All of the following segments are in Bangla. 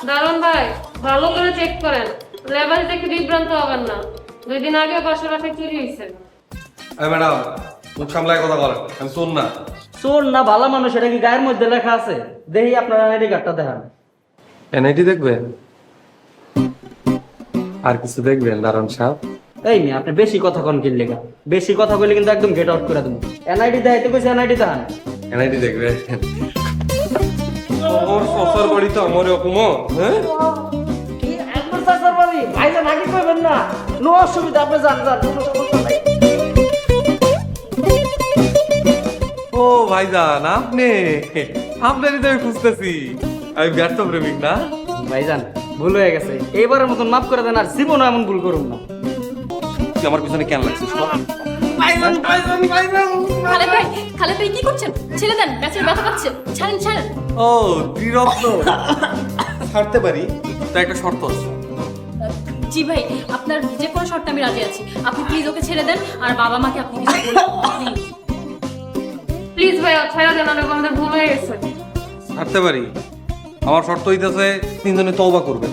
দারুন ভাই, ভালো করে চেক করেন, লেবাস দেখে বিভ্রান্ত হবেন না। 2 দিন আগে বাসার রাতে চুরি হয়েছে। ম্যাডাম, মুখ সামলায় কথা বলেন, আমি শোন না। চোর না ভালো মানুষ এটা কি গায়ের মধ্যে লেখা আছে? দেখি আপনার আইডি কার্ডটা দেখান। এনআইডি দেখবেন? আর কিছু দেখবেন দারুন সাহেব? এই মেয়ে আপনি বেশি কথা কন কি লেখা? বেশি কথা বলে কিন্তু একদম গেট আউট করে দেবো। এনআইডি দেখাইতে কইছে, এনআইডি দেখান। এনআইডি দেখবেন? আমার শ্বশুর বাড়ি তো আমার অপমান, হ্যাঁ? কি একবার চাচার বাড়ি? ভাইজান আগে কইবেন না। নো অসুবিধা, আপনি যান যান, কোনো সমস্যা নাই। ও ভাইজান, আপনারই তো আমি খুঁজতেছি। আমি ব্যর্থ প্রেমিক না? ভাইজান ভুল হয়ে গেছে, এইবারের মতন মাফ করে দেন, আর জীবনে এমন ভুল করুন না। তুই আমার পিছনে কেন লাগছিস? ভাইজান ভাইজান ভাইজান খালেদ ভাই কি করছেন? ছেড়ে দেন, ম্যাচের ব্যথা পাচ্ছে। ছাড়েন ছাড়েন। ও ত্রিরত্ন ছাড়তে পারি, তা একটা শর্ত আছে। জি ভাই, আপনার যে কোনো শর্তে আমি রাজি আছি। আপনি প্লিজ ওকে ছেড়ে দেন, আর বাবা মাকে আপনি কিছু বলুন প্লিজ। প্লিজ ভাইয়া ছেড়ে দেন, অনেক আমাদের ভুল হয়ে গেছে। ছাড়তে পারি, আমার শর্ত হইতেছে 3 জনে তওবা করবেন।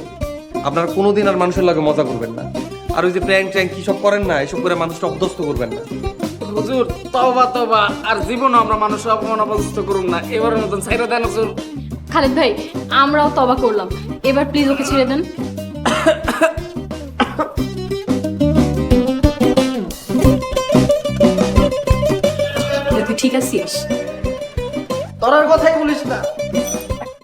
আপনারা কোনোদিন আর মানুষের লাগে মজা করবেন না, আর ওই যে প্র্যাঙ্ক ট্যাঙ্ক কি সব করেন না, এসব করে মানুষটা অপদস্থ করবেন না। হুজুর তওবা তওবা, আর জীবনে আমরা মানুষের অপমান অপদস্থ করুন না, এবারের মতন ছাইরা দেন হুজুর। খালেদ ভাই, আমরাও তবা করলাম, এবার প্লিজ ওকে ছেড়ে দেন। তুই ঠিক আছিস?